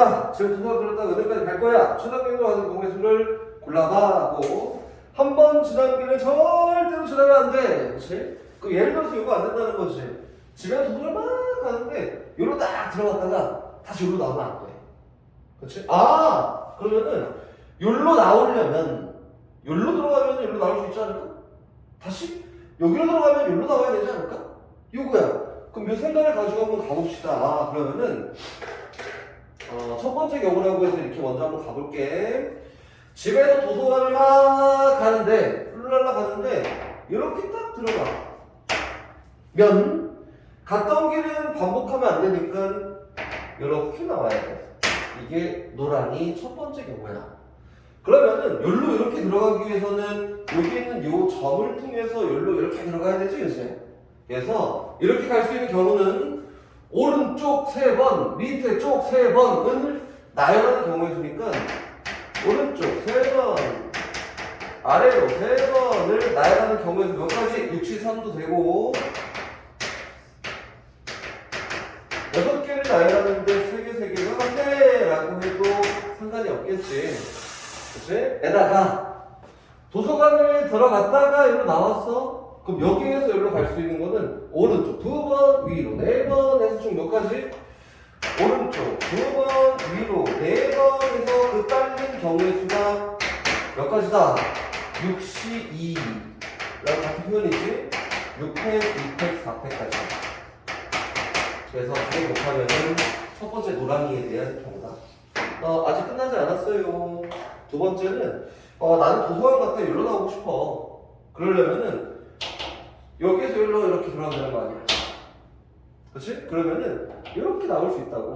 여기다 지금 도서관 들었다가 은행까지 갈 거야. 최단계로 가는 경우의 수를 골라봐 하고 한 번 지단계는 절대로 지나면 안 돼. 그렇지? 그 예를 들어서 이거 안 된다는 거지. 집에 도서관 막 가는데 여기로 딱 들어갔다가 다시 여기로 나오면 안 돼. 그렇지? 아 그러면은 여기로 나오려면 여기로 들어가면 여기로 나올 수 있지 않을까? 다시 여기로 들어가면 여기로 나와야 되지 않을까? 이거야. 그럼 이 생각을 가지고 한번 가봅시다. 아, 그러면은 첫 번째 경우라고 해서 이렇게 먼저 한번 가볼게. 집에서 도서관을 막 가는데 룰랄라 가는데 이렇게 딱 들어가면 갔던 길은 반복하면 안 되니까 이렇게 나와야 돼. 이게 노란이 첫 번째 경우야. 그러면은 여기로 이렇게 들어가기 위해서는 여기 있는 요 점을 통해서 여기로 이렇게 들어가야 되지, 그치? 그래서 이렇게 갈 수 있는 경우는 오른쪽 3번, 밑에 쪽 3번을 나열하는 경우에 주니까 오른쪽 3번, 아래로 3번을 나열하는 경우에서 몇 가지? 63도 되고 6개를 나열하는데 3개가 같아라고 해도 상관이 없겠지. 그치? 에다가 도서관을 들어갔다가 여기로 나왔어? 그럼 여기에서 여기로 갈 수 있는 거는 오른쪽 2번, 위로 4번 해서 총 몇 가지? 오른쪽 2번, 위로 4번 해서 그 딸린 경우의 수가 몇 가지다? 62 라고 같은 표현이지? 6팩, 2팩, 4팩까지. 그래서 그걸 못하면은 첫 번째 노랑이에 대한 경우다. 아직 끝나지 않았어요. 두 번째는 나는 도서관 갔다 여기로 나오고 싶어. 그러려면은 여기에서 여기로 이렇게 들어간다는 거 아니야. 그렇지? 그러면은 이렇게 나올 수 있다고.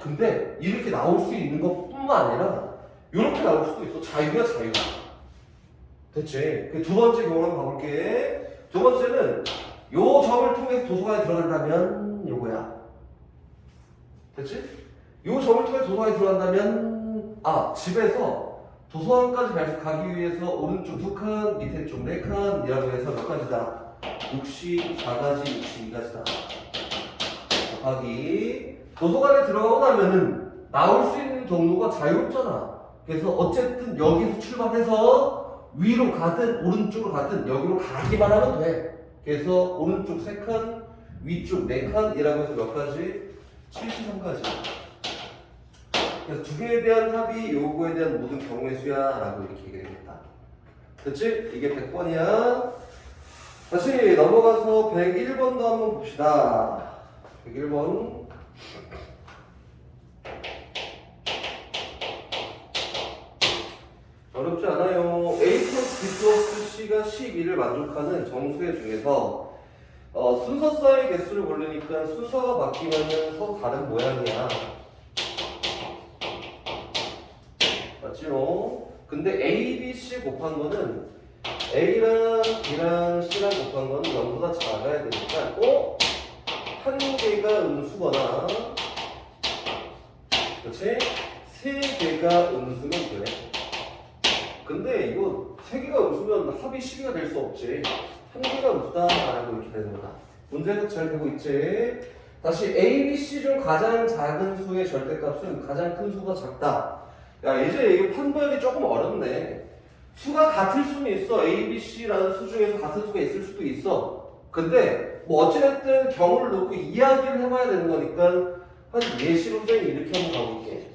근데 이렇게 나올 수 있는 것뿐만 아니라 이렇게 나올 수도 있어. 자유야 자유. 됐지? 그 두 번째 경우 한번 가볼게. 두 번째는 요 점을 통해서 도서관에 들어간다면 요거야. 됐지? 요 점을 통해 도서관에 들어간다면 집에서 도서관까지 가기 위해서 오른쪽 2칸, 밑에 쪽 4칸이라고 해서 몇 가지다? 64가지, 62가지다. 곱하기 도서관에 들어가고 나면은 나올 수 있는 경로가 자유롭잖아. 그래서 어쨌든 여기서 출발해서 위로 가든 오른쪽으로 가든 여기로 가기만 하면 돼. 그래서 오른쪽 3칸, 위쪽 4칸이라고 해서 몇 가지? 73가지. 그래서 두 개에 대한 합이 요거에 대한 모든 경우의 수야 라고 이렇게 얘기를 했다. 그치? 이게 100번이야. 다시 넘어가서 101번도 한번 봅시다. 101번. 어렵지 않아요. A 플러스 B 플러스 C가 12를 만족하는 정수의 중에서 순서쌍의 개수를 고르니까 순서가 바뀌면 서로 다른 모양이야. 맞지요? 근데 A, B, C 곱한 거는 A랑 B랑 C랑 곱한 거는 0보다 작아야 되니까 한 개가 음수거나 그렇지? 3개가 음수면 그래. 근데 이거 3개가 음수면 합이 12가 될 수 없지. 한 개가 음수다 라고 이렇게 되는 거다. 문제 해석 잘 되고 있지? 다시 A, B, C 중 가장 작은 수의 절대값은 가장 큰 수가 작다. 야, 이제 이게 판별이 조금 어렵네. 수가 같을 수는 있어. A, B, C라는 수 중에서 같은 수가 있을 수도 있어. 근데 뭐 어찌됐든 경우를 놓고 이야기를 해봐야 되는 거니까 한 예시로 쌤이 이렇게 한번 가볼게.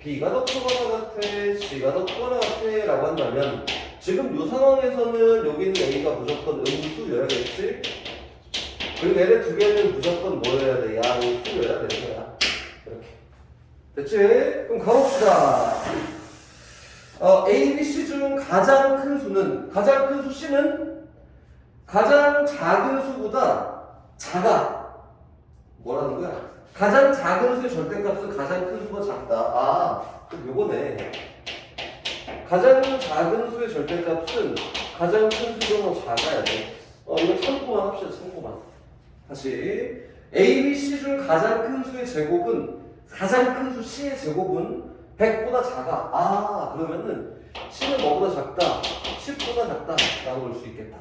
B가 더 크거나 같아, C가 더 크거나 같아 라고 한다면 지금 이 상황에서는 여기 있는 A가 무조건 음수여야겠지? 그리고 얘네 두 개는 무조건 뭐여야 돼? 양수여야 되는 거야. 이렇게. 됐지? 그럼 가봅시다. A, B, C 중 가장 큰 수는, 가장 큰 수 C는 가장 작은 수보다 작아. 뭐라는 거야? 가장 작은 수의 절대값은 가장 큰 수가 작다. 그럼 요거네. 가장 작은 수의 절대값은 가장 큰 수보다 작아야 돼. 이거 참고만 합시다, 참고만. 다시. A, B, C 중 가장 큰 수의 제곱은 가장 큰 수 C의 제곱은 100보다 작아. 그러면은 C는 뭐보다 작다? 10보다 작다 라고 볼 수 있겠다.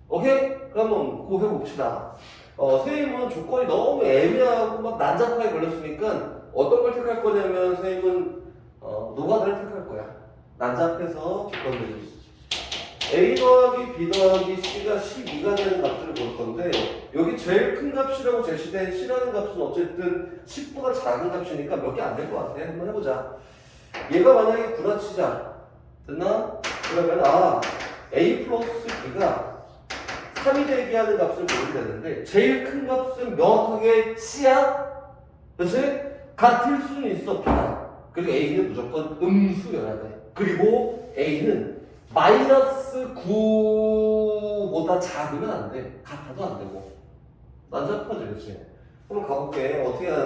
오케이? 그럼 한번 그거 해봅시다. 선생님은 조건이 너무 애매하고 막 난잡하게 걸렸으니까 어떤 걸 택할 거냐면 선생님은 노가다를 택할 거야. 난잡해서 조건들이 A 더하기 B 더하기 C가 12가 되는 값들을 볼 건데 여기 제일 큰 값이라고 제시된 C라는 값은 어쨌든 10보다 작은 값이니까 몇 개 안 될 것 같아. 한번 해보자. 얘가 만약에 구라치자. 됐나? 그러면 A 플러스 B가 3이 되게 하는 값을 보게 되는데 제일 큰 값은 명확하게 C야? 그치? 같을 수는 있어 B가. 그리고 A는 무조건 음수여야 돼. 그리고 A는 마이너스 9보다 작으면 안 돼. 같아도 안 되고. 난잡하지, 그치? 그럼 가볼게. 어떻게 할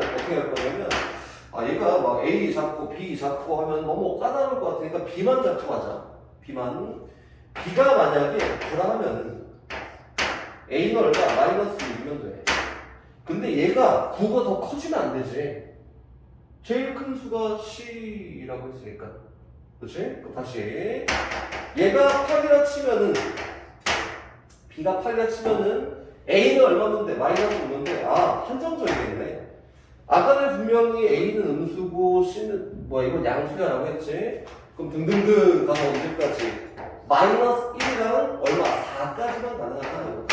거냐면, 얘가 막 A 잡고 B 잡고 하면 너무 까다로울 것 같으니까 B만 잡고 하자. B만. B가 만약에 불안하면은 A는 얼마? 마이너스 6이면 돼. 근데 얘가 9가 더 커지면 안 되지. 제일 큰 수가 C라고 했으니까. 그치? 그럼 다시. 얘가 8이라 치면은, B가 8이라 치면은, A는 얼마면 돼? 마이너스 5면 돼. 한정적이겠네. 아까는 분명히 A는 음수고, C는, 이건 양수야 라고 했지? 그럼 등등등 가서 언제까지? 마이너스 1이랑 얼마? 4까지만 가능하다는 거야.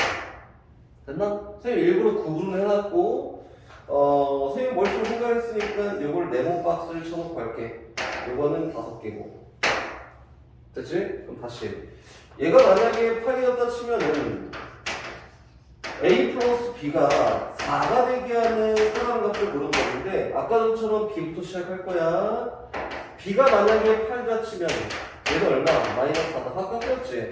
됐나? 선생님 일부러 구분을 해놨고, 선생님 머릿속으로 생각했으니까 이걸 네모 박스를 쳐놓고 할게. 이거는 5개고. 됐지? 그럼 다시. 얘가 만약에 8이었다 치면은 A 플러스 B가 4가 되게 하는 상한값을 고른 건데 아까 전처럼 B부터 시작할 거야. B가 만약에 8이라 치면 얘는 얼마? 마이너스 4다. 아까 뺐지?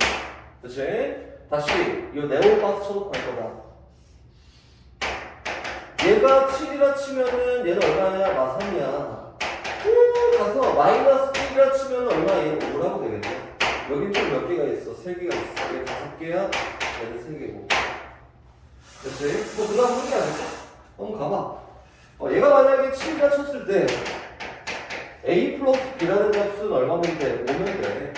그치? 다시 이 네모 박스 쳐놓고 할 거다. 얘가 7이라 치면은 얘는 얼마냐? 마3이야. 가서 마이너스 1이라 치면 얼마? 얘는 5라고 되겠네. 여긴 좀 몇 개가 있어? 3개가 있어. 얘 5개야? 얘는 3개고. 됐지? 그 다음 한개 아닐까? 한번 가봐. 얘가 만약에 7이라 쳤을 때 A 플러스 B라는 값은 얼마면 돼? 5면 돼.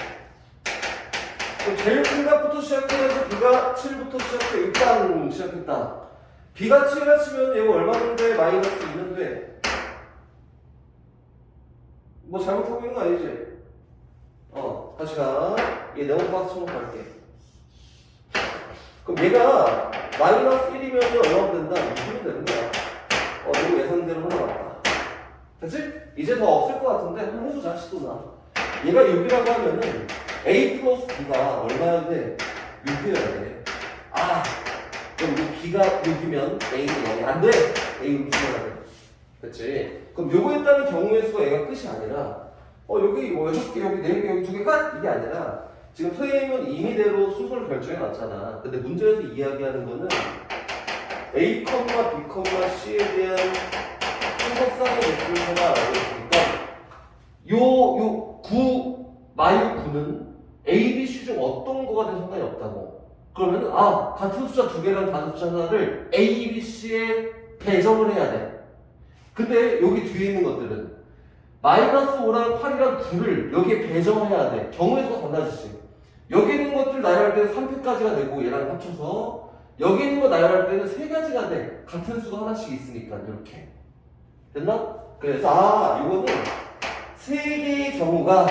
그럼 제일 큰 값부터 시작해서 B가 7부터 시작해. 일단 시작했다. B가 7이라 치면 얘가 얼마면 돼? 마이너스 2면 돼. 잘못하고 있는 거 아니지? 다시 가. 얘 네모 박스 쳐놓고 갈게. 그럼 얘가 마이너스 1이면 얼마나 된다? 6이면 되는 거야. 이거 예상대로 하나 왔다. 됐지? 이제 더 없을 것 같은데 한번 해보자. 시도나. 얘가 6이라고 하면은 A 플러스 B가 얼마야 돼? 6이어야 돼. 그럼 B가 6이면 A는 0이 안 돼. A 음수여야 돼. 됐지? 그럼 요거에 따른 경우의 수가 얘가 끝이 아니라 여기 6개, 여기 4개, 여기 2개 끝? 이게 아니라 지금 선생님은 임의대로 순서를 결정해 놨잖아. 근데 문제에서 이야기하는 거는 A, B, C에 대한 순서상의 개수가 알고 있으니까 요 9, 마유 9는 A, B, C 중 어떤 거가 된 상관이 없다고. 그러면 같은 숫자 2개랑 다른 숫자 하나를 A, B, C에 배정을 해야 돼. 근데 여기 뒤에 있는 것들은 마이너스 5랑 8이랑 9를 여기에 배정해야 돼. 경우의 수가 달라지지. 여기 있는 것들 나열할 때는 3패까지가 되고 얘랑 합쳐서 여기 있는 거 나열할 때는 3가지가 돼. 같은 수가 하나씩 있으니까 이렇게. 됐나? 그래서 이거는 3개의 경우가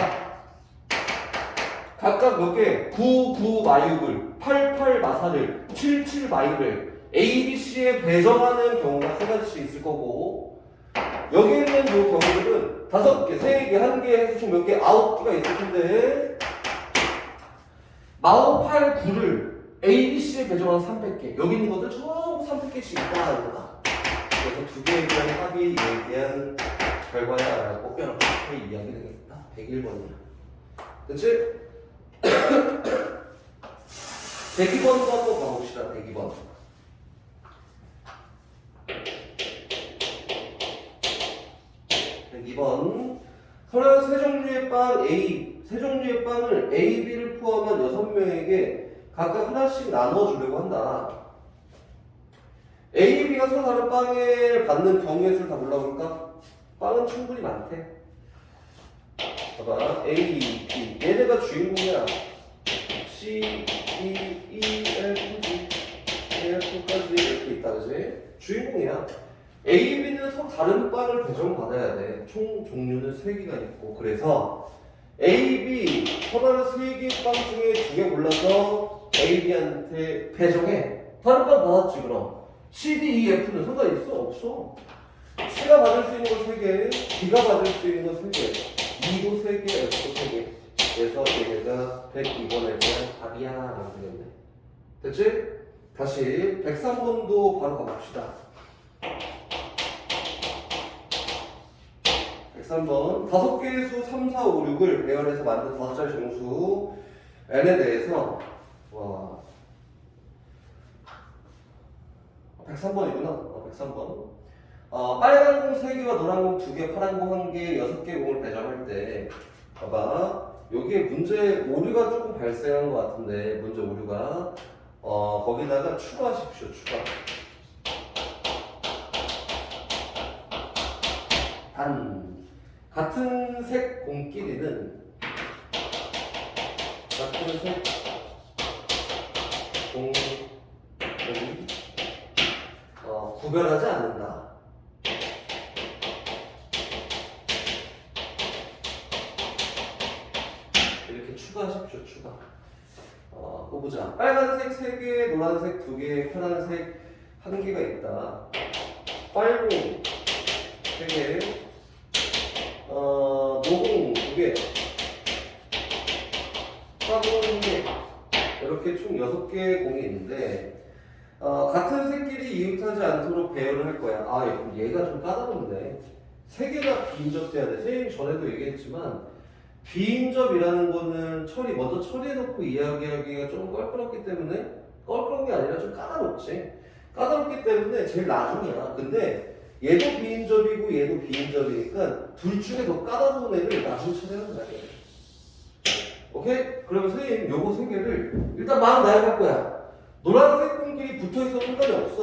각각 몇 개? 9, 9 마육을 8, 8 마사를 7, 7 마육을 A, B, C에 배정하는 경우가 3가지씩 있을 거고 여기 있는 이 경우들은 5개, 3개, 1개 해서 총 몇 개? 9개가 있을 텐데 마오 8, 9를 A, B, C에 배정하는 300개 여기 있는 것들 전부 300개씩 있다 이거다. 그래서 2개에 대한 합의에 대한 결과야 라고 이렇게 이야기 되겠다. 101번이야. 그치? 102번도 한번 가봅시다. 102번. 서른 세 종류의 빵 세 종류의 빵을 A, B를 포함한 6명에게 각각 하나씩 나눠주려고 한다. A, B가 서로 다른 빵을 받는 경우의 수를 다 골라볼까? 빵은 충분히 많대. 봐봐. A, B. 얘네가 주인공이야. C, D, E, F, G, F까지 이렇게 있다. 그지? 주인공이야. A, B는 서로 다른 빵을 배정받아야 돼. 총 종류는 3개가 있고. 그래서 A, B 서로 3개 빵 중에 2개 골라서 A, B한테 배정해. 다른 빵 받았지 그럼. C, D, E, F는 상관 있어? 없어. C가 받을 수 있는 거 3개, D가 받을 수 있는 거 3개, E도 3개, F도 3개. 그래서 얘네가 102번에 대한 답이야 라고 되겠네. 됐지? 다시 103번도 바로 가봅시다. 103번 5개의 수 3, 4, 5, 6을 배열해서 만든 5자리 정수 n에 대해서 103번이구나. 103번. 빨간 공 3개와 노란 공 2개, 파란 공 1개, 6개 공을 배정할 때 봐봐. 여기에 문제 오류가 조금 발생한 것 같은데 문제 오류가 거기다가 추가하십시오. 추가. 단 같은 색 공끼리는 같은 색 공끼리 구별하지 않는다. 이렇게 추가하십시오. 추가. 또 보자. 빨간색 3개, 노란색 2개, 파란색 1개가 있다. 빨공 3개, 노공 2개, 파공 1개. 이렇게 총 6개의 공이 있는데 같은 색끼리 이웃하지 않도록 배열을 할 거야. 그럼 얘가 좀 까다롭네. 3개가 비인접돼야 돼. 선생님 전에도 얘기했지만 비인접이라는 거는 먼저 처리해놓고 이야기하기가 좀 껄끄럽기 때문에 껄끄러운 게 아니라 좀 까다롭지. 까다롭기 때문에 제일 나중이야. 근데 얘도 비인접이고 얘도 비인접이니까 둘 중에 더 까다로운 애를 나중에 처리하는 거야. 오케이? 그러면 선생님 요거 3개를 일단 막 나열할 거야. 노란색 공끼리 붙어있어 상관이 없어.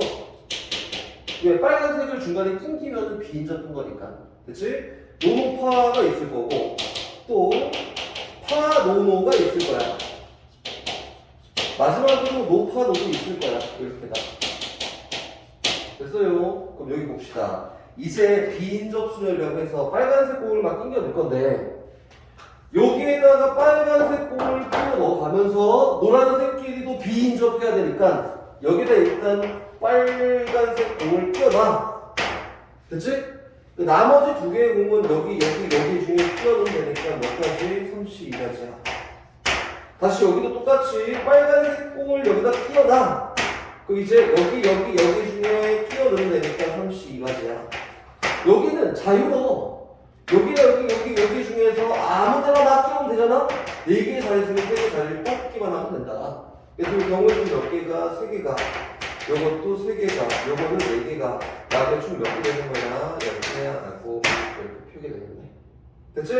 왜? 빨간색을 중간에 끊기면 비인접한 거니까. 그치? 노노파가 있을 거고 또 파, 노노가 있을 거야. 마지막으로 노파, 노도 있을 거야. 이렇게다. 됐어요? 그럼 여기 봅시다. 이제 비인접 수열이라고 해서 빨간색 공을 막 끊겨 넣을 건데 여기에다가 빨간색 공을 끼워 넣어가면서 노란색끼리도 비인접해야 되니까 여기다 일단 빨간색 공을 끼워놔. 됐지? 나머지 2개의 공은 여기 중에 끼워놓으면 되니까 몇 가지? 32가지야. 다시 여기도 똑같이 빨간색 공을 여기다 끼워놔. 그럼 이제 여기 중에 끼워넣으면 되니까 32가지야. 여기는 자유로워. 여기 중에서 아무 데나 막 끼우면 되잖아? 4개의 자리 중에 3개 자리를 뽑기만 하면 된다. 그래서 이 경우에는 몇 개가? 3개가. 요것도 3개가. 요거는 4개가. 다음에 총 몇 개 되는 거야? 10개야. 라고 이렇게 표기되겠네. 됐지?